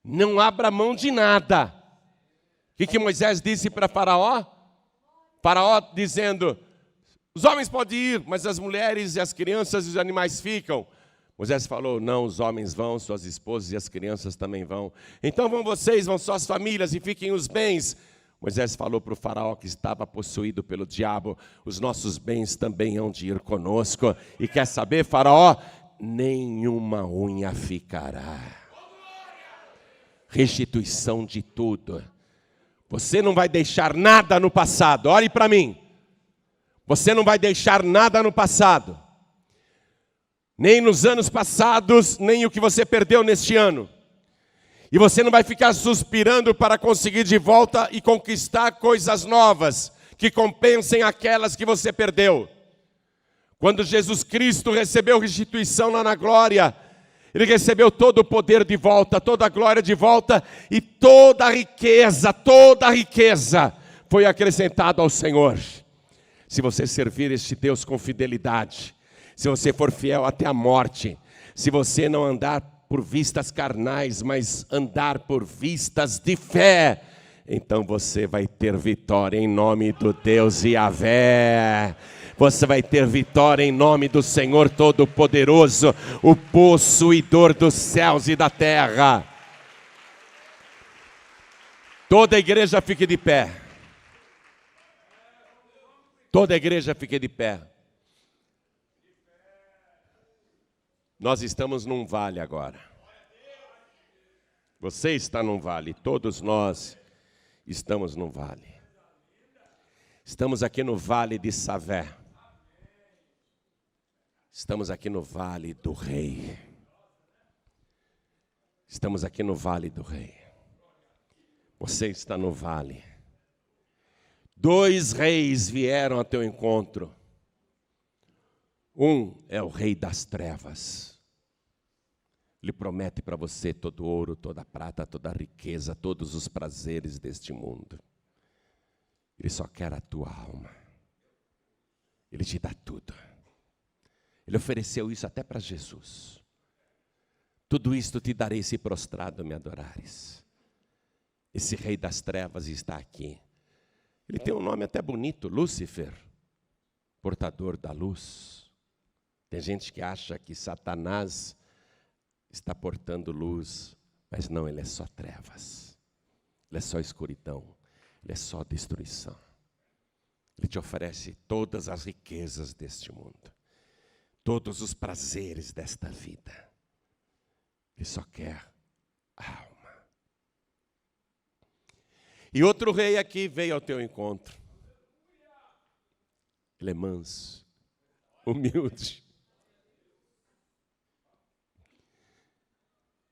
Não abra mão de nada. O que Moisés disse para Faraó? Faraó dizendo, os homens podem ir, mas as mulheres e as crianças e os animais ficam. Moisés falou, não, os homens vão, suas esposas e as crianças também vão. Então vão vocês, vão suas famílias e fiquem os bens. Moisés falou para o faraó que estava possuído pelo diabo, os nossos bens também hão de ir conosco. E quer saber, faraó? Nenhuma unha ficará. Restituição de tudo. Você não vai deixar nada no passado, olhe para mim. Você não vai deixar nada no passado. Nem nos anos passados, nem o que você perdeu neste ano. E você não vai ficar suspirando para conseguir de volta e conquistar coisas novas que compensem aquelas que você perdeu. Quando Jesus Cristo recebeu restituição lá na glória, Ele recebeu todo o poder de volta, toda a glória de volta e toda a riqueza foi acrescentada ao Senhor. Se você servir este Deus com fidelidade, se você for fiel até a morte, se você não andar por vistas carnais, mas andar por vistas de fé, então você vai ter vitória em nome do Deus Yahvé. Você vai ter vitória em nome do Senhor Todo-Poderoso, o possuidor dos céus e da terra. Toda a igreja fique de pé. Toda a igreja fique de pé. Nós estamos num vale agora. Você está num vale, todos nós estamos num vale. Estamos aqui no Vale de Savé. Estamos aqui no Vale do Rei. Estamos aqui no Vale do Rei. Você está no vale. 2 reis vieram ao teu encontro. Um é o rei das trevas. Ele promete para você todo ouro, toda prata, toda riqueza, todos os prazeres deste mundo. Ele só quer a tua alma. Ele te dá tudo. Ele ofereceu isso até para Jesus. Tudo isto te darei se prostrado me adorares. Esse rei das trevas está aqui. Ele tem um nome até bonito, Lúcifer, portador da luz. Tem gente que acha que Satanás está portando luz, mas não, ele é só trevas. Ele é só escuridão, ele é só destruição. Ele te oferece todas as riquezas deste mundo, todos os prazeres desta vida. Ele só quer a alma. E outro rei aqui veio ao teu encontro. Ele é manso, humilde.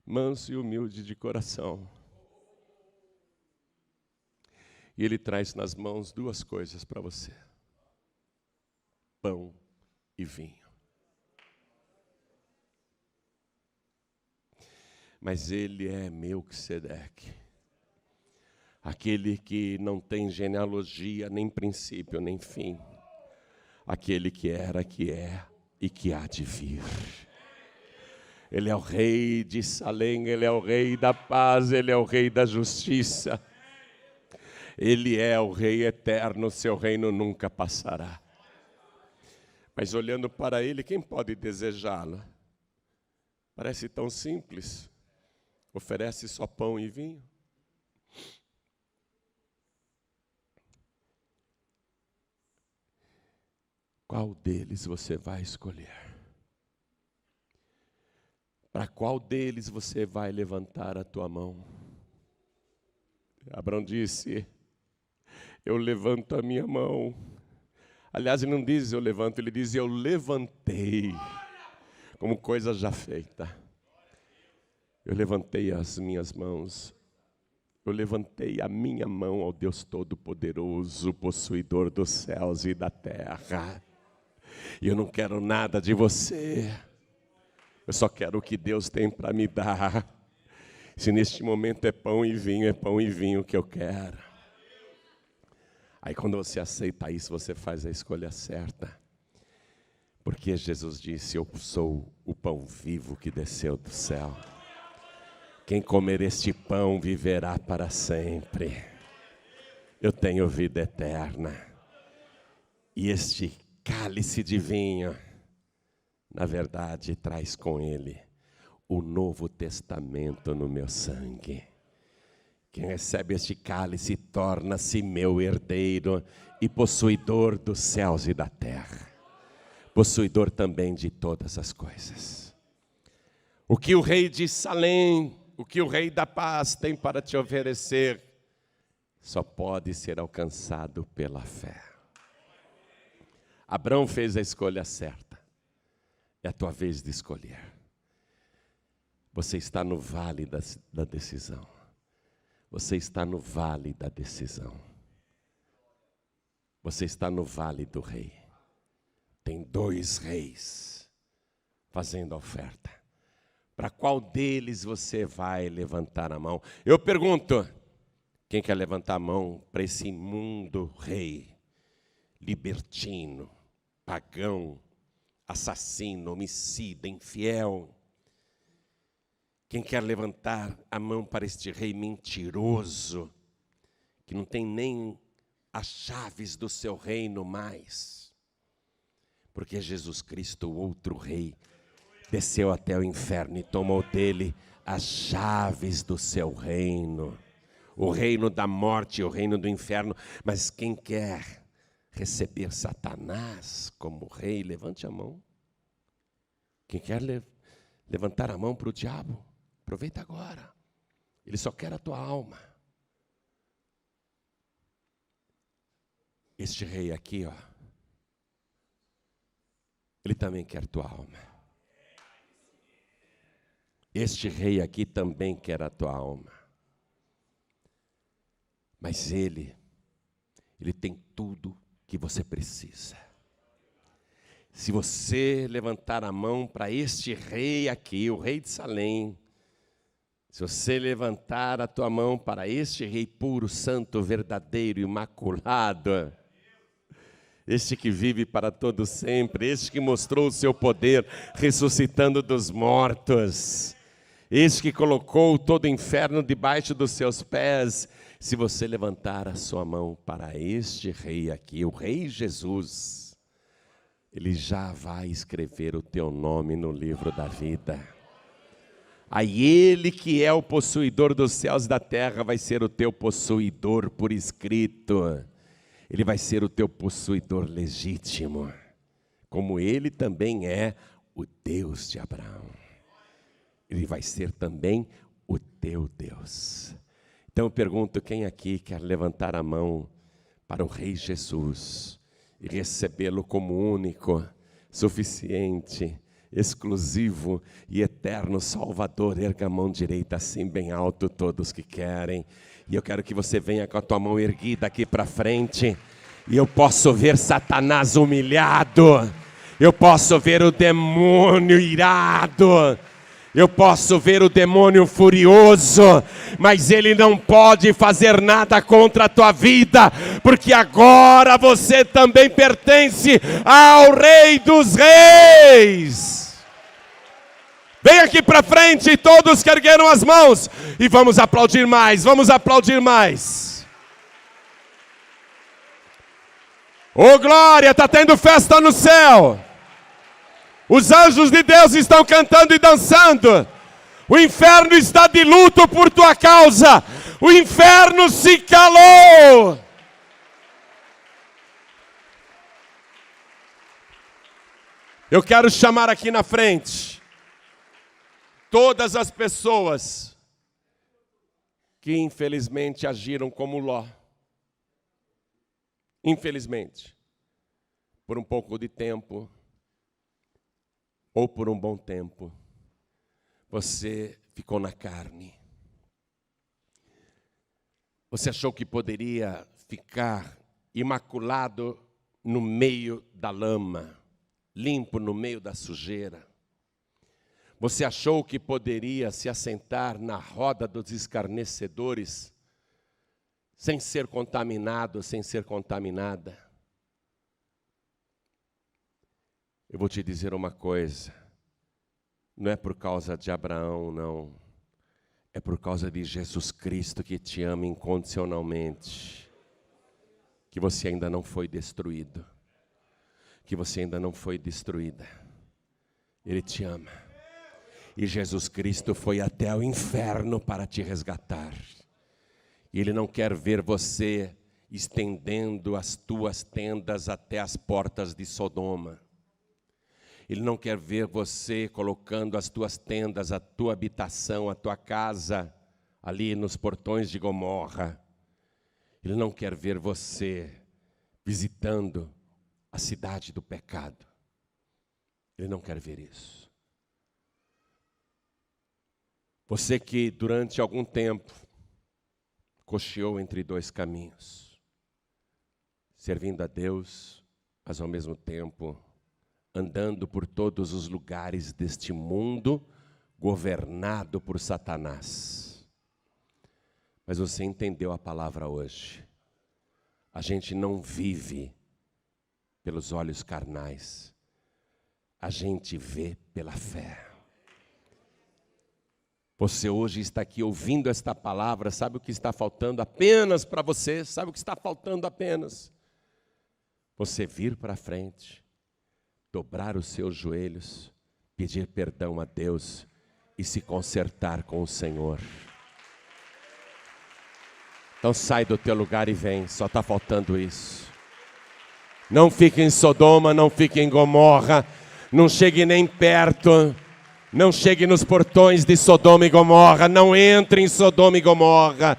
Manso e humilde de coração. E ele traz nas mãos 2 coisas para você: pão e vinho. Mas ele é Melquisedeque, aquele que não tem genealogia, nem princípio, nem fim. Aquele que era, que é e que há de vir. Ele é o rei de Salém, ele é o rei da paz, ele é o rei da justiça. Ele é o rei eterno, seu reino nunca passará. Mas olhando para ele, quem pode desejá-lo? Parece tão simples. Oferece só pão e vinho. Qual deles você vai escolher? Para qual deles você vai levantar a tua mão? Abraão disse: eu levanto a minha mão. Aliás, ele não diz eu levanto, ele diz eu levantei, como coisa já feita. Eu levantei as minhas mãos. Eu levantei a minha mão ao Deus Todo-Poderoso, possuidor dos céus e da terra. E eu não quero nada de você. Eu só quero o que Deus tem para me dar. Se neste momento é pão e vinho que eu quero. Aí quando você aceita isso, você faz a escolha certa. Porque Jesus disse: eu sou o pão vivo que desceu do céu. Quem comer este pão viverá para sempre. Eu tenho vida eterna. E este cálice de vinho, na verdade, traz com ele o Novo Testamento no meu sangue. Quem recebe este cálice torna-se meu herdeiro e possuidor dos céus e da terra. Possuidor também de todas as coisas. O que o rei de Salém, o que o rei da paz tem para te oferecer, só pode ser alcançado pela fé. Abraão fez a escolha certa. É a tua vez de escolher. Você está no vale da decisão. Você está no vale da decisão. Você está no vale do rei. Tem 2 reis fazendo oferta. Para qual deles você vai levantar a mão? Eu pergunto, quem quer levantar a mão para esse imundo rei, libertino, pagão, assassino, homicida, infiel? Quem quer levantar a mão para este rei mentiroso, que não tem nem as chaves do seu reino mais? Porque Jesus Cristo, o outro rei, desceu até o inferno e tomou dele as chaves do seu reino. O reino da morte, o reino do inferno. Mas quem quer receber Satanás como rei, levante a mão. Quem quer levantar a mão para o diabo, aproveita agora. Ele só quer a tua alma. Este rei aqui, ó, ele também quer tua alma. Este rei aqui também quer a tua alma. Mas ele tem tudo que você precisa. Se você levantar a mão para este rei aqui, o rei de Salém, se você levantar a tua mão para este rei puro, santo, verdadeiro, imaculado, este que vive para todo sempre, este que mostrou o seu poder ressuscitando dos mortos, este que colocou todo o inferno debaixo dos seus pés, se você levantar a sua mão para este rei aqui, o rei Jesus, ele já vai escrever o teu nome no livro da vida. Aí ele que é o possuidor dos céus e da terra vai ser o teu possuidor por escrito. Ele vai ser o teu possuidor legítimo, como ele também é o Deus de Abraão. Ele vai ser também o teu Deus. Então eu pergunto, quem aqui quer levantar a mão para o Rei Jesus e recebê-lo como único, suficiente, exclusivo e eterno Salvador? Erga a mão direita assim bem alto, todos que querem. E eu quero que você venha com a tua mão erguida aqui para frente. E eu posso ver Satanás humilhado. Eu posso ver o demônio irado. Eu posso ver o demônio furioso. Mas ele não pode fazer nada contra a tua vida. Porque agora você também pertence ao Rei dos Reis. Vem aqui para frente, todos que ergueram as mãos. E vamos aplaudir mais, vamos aplaudir mais. Ô glória, está tendo festa no céu. Os anjos de Deus estão cantando e dançando. O inferno está de luto por tua causa. O inferno se calou. Eu quero chamar aqui na frente todas as pessoas que infelizmente agiram como Ló. Infelizmente, por um pouco de tempo, ou por um bom tempo, você ficou na carne. Você achou que poderia ficar imaculado no meio da lama, limpo no meio da sujeira. Você achou que poderia se assentar na roda dos escarnecedores, sem ser contaminado, sem ser contaminada. Eu vou te dizer uma coisa, não é por causa de Abraão, não. É por causa de Jesus Cristo que te ama incondicionalmente, que você ainda não foi destruído, que você ainda não foi destruída. Ele te ama. E Jesus Cristo foi até o inferno para te resgatar. E Ele não quer ver você estendendo as tuas tendas até as portas de Sodoma. Ele não quer ver você colocando as tuas tendas, a tua habitação, a tua casa, ali nos portões de Gomorra. Ele não quer ver você visitando a cidade do pecado. Ele não quer ver isso. Você que durante algum tempo cocheou entre dois caminhos, servindo a Deus, mas ao mesmo tempo andando por todos os lugares deste mundo, governado por Satanás. Mas você entendeu a palavra hoje. A gente não vive pelos olhos carnais, a gente vê pela fé. Você hoje está aqui ouvindo esta palavra, sabe o que está faltando apenas para você? Sabe o que está faltando apenas? Você vir para frente, dobrar os seus joelhos, pedir perdão a Deus e se consertar com o Senhor. Então sai do teu lugar e vem, só está faltando isso. Não fique em Sodoma, não fique em Gomorra, não chegue nem perto. Não chegue nos portões de Sodoma e Gomorra, não entre em Sodoma e Gomorra,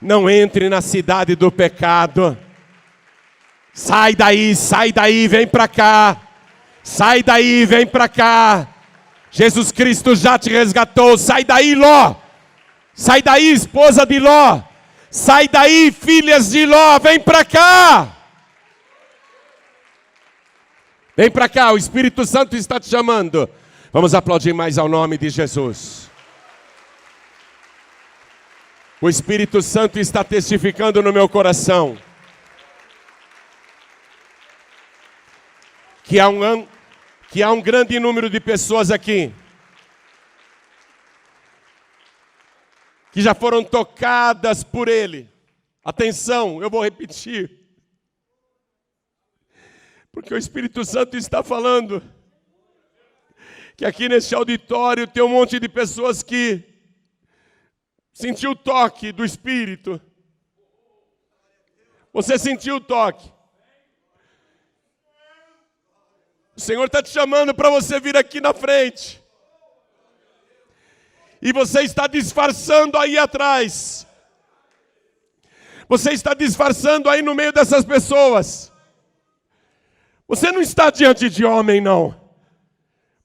não entre na cidade do pecado. Sai daí, vem para cá. Sai daí, vem para cá. Jesus Cristo já te resgatou. Sai daí, Ló. Sai daí, esposa de Ló. Sai daí, filhas de Ló. Vem para cá. Vem para cá, o Espírito Santo está te chamando. Vamos aplaudir mais ao nome de Jesus. O Espírito Santo está testificando no meu coração que há um grande número de pessoas aqui que já foram tocadas por Ele. Atenção, eu vou repetir, porque o Espírito Santo está falando que aqui neste auditório tem um monte de pessoas que sentiu o toque do Espírito. Você sentiu o toque. O Senhor está te chamando para você vir aqui na frente. E você está disfarçando aí atrás. Você está disfarçando aí no meio dessas pessoas. Você não está diante de homem, não.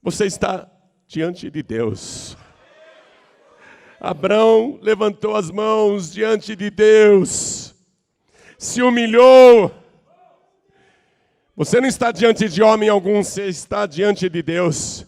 Você está diante de Deus. Abrão levantou as mãos diante de Deus, se humilhou. Você não está diante de homem algum, você está diante de Deus.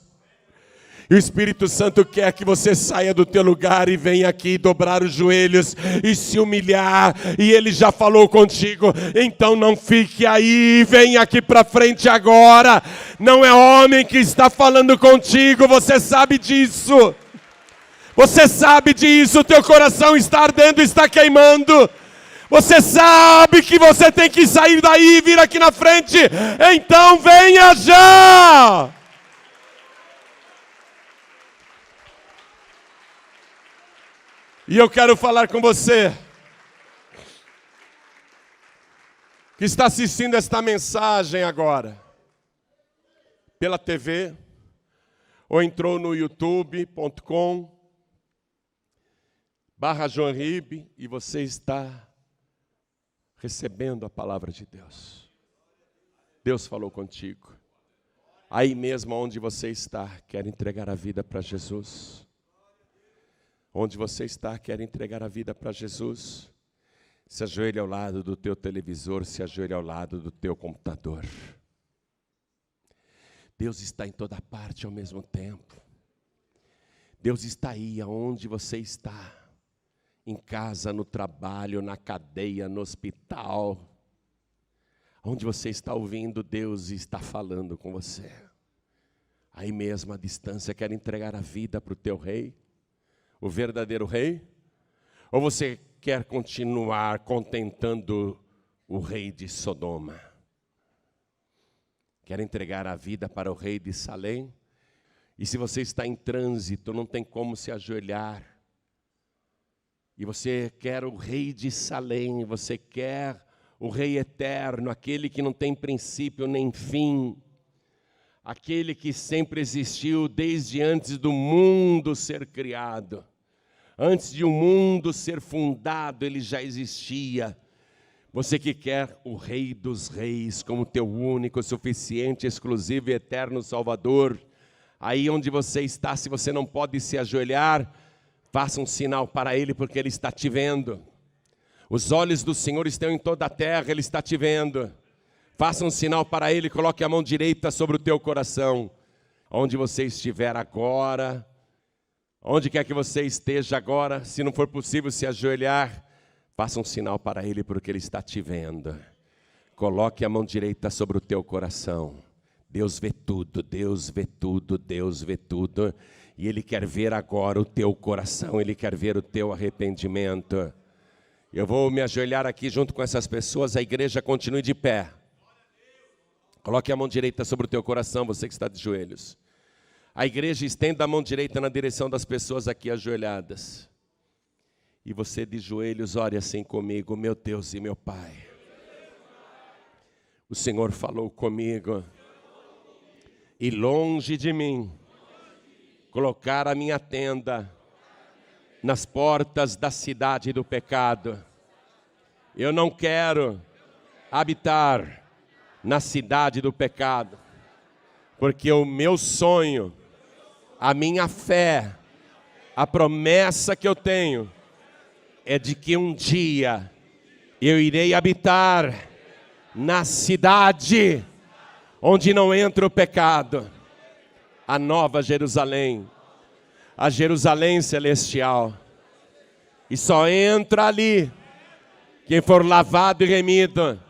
E o Espírito Santo quer que você saia do teu lugar e venha aqui dobrar os joelhos e se humilhar. E Ele já falou contigo, então não fique aí, venha aqui para frente agora. Não é homem que está falando contigo, você sabe disso. Você sabe disso, o teu coração está ardendo, está queimando. Você sabe que você tem que sair daí e vir aqui na frente. Então venha já! E eu quero falar com você que está assistindo esta mensagem agora, pela TV, ou entrou no youtube.com/JoãoRibe e você está recebendo a palavra de Deus. Deus falou contigo. Aí mesmo onde você está, quer entregar a vida para Jesus? Onde você está, quer entregar a vida para Jesus? Se ajoelhe ao lado do teu televisor, se ajoelhe ao lado do teu computador. Deus está em toda parte ao mesmo tempo. Deus está aí aonde você está. Em casa, no trabalho, na cadeia, no hospital. Onde você está ouvindo, Deus está falando com você. Aí mesmo à distância, quer entregar a vida para o teu rei? O verdadeiro rei? Ou você quer continuar contentando o rei de Sodoma? Quer entregar a vida para o rei de Salém? E se você está em trânsito, não tem como se ajoelhar. E você quer o rei de Salém, você quer o rei eterno, aquele que não tem princípio nem fim. Aquele que sempre existiu desde antes do mundo ser criado. Antes de o mundo ser fundado, ele já existia. Você que quer o Rei dos Reis como teu único, suficiente, exclusivo e eterno Salvador. Aí onde você está, se você não pode se ajoelhar, faça um sinal para Ele, porque Ele está te vendo. Os olhos do Senhor estão em toda a terra, Ele está te vendo. Faça um sinal para Ele, coloque a mão direita sobre o teu coração. Onde você estiver agora, onde quer que você esteja agora, se não for possível se ajoelhar, faça um sinal para Ele, porque Ele está te vendo. Coloque a mão direita sobre o teu coração. Deus vê tudo, Deus vê tudo, Deus vê tudo. E Ele quer ver agora o teu coração, Ele quer ver o teu arrependimento. Eu vou me ajoelhar aqui junto com essas pessoas, a igreja continue de pé. Coloque a mão direita sobre o teu coração, você que está de joelhos. A igreja estenda a mão direita na direção das pessoas aqui ajoelhadas. E você de joelhos, ore assim comigo: meu Deus e meu Pai. O Senhor falou comigo. E longe de mim, colocar a minha tenda nas portas da cidade do pecado. Eu não quero habitar na cidade do pecado. Porque o meu sonho, a minha fé, a promessa que eu tenho é de que um dia eu irei habitar na cidade onde não entra o pecado, a nova Jerusalém, a Jerusalém celestial. E só entra ali quem for lavado e remido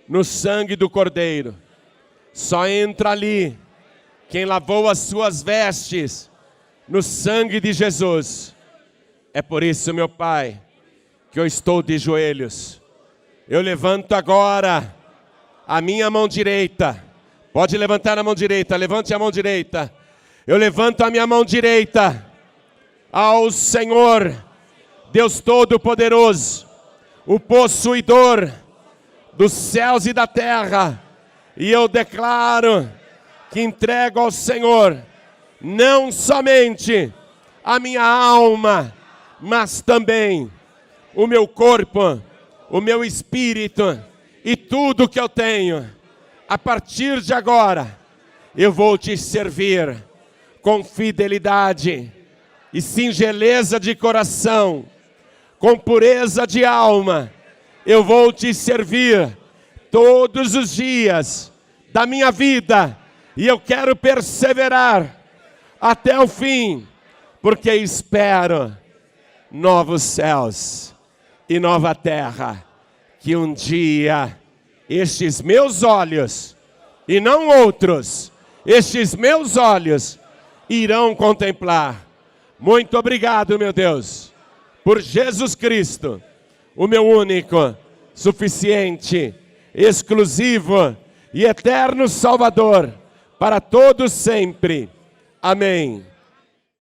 no sangue do Cordeiro. Só entra ali quem lavou as suas vestes no sangue de Jesus. É por isso, meu Pai, que eu estou de joelhos. Eu levanto agora a minha mão direita. Pode levantar a mão direita, levante a mão direita. Eu levanto a minha mão direita ao Senhor, Deus Todo-Poderoso, o possuidor dos céus e da terra. E eu declaro que entrego ao Senhor não somente a minha alma, mas também o meu corpo, o meu espírito e tudo que eu tenho. A partir de agora, eu vou te servir com fidelidade e singeleza de coração, com pureza de alma. Eu vou te servir todos os dias da minha vida e eu quero perseverar até o fim, porque espero novos céus e nova terra, que um dia estes meus olhos, e não outros, estes meus olhos irão contemplar. Muito obrigado, meu Deus, por Jesus Cristo, o meu único, suficiente, exclusivo e eterno Salvador, para todos sempre. Amém.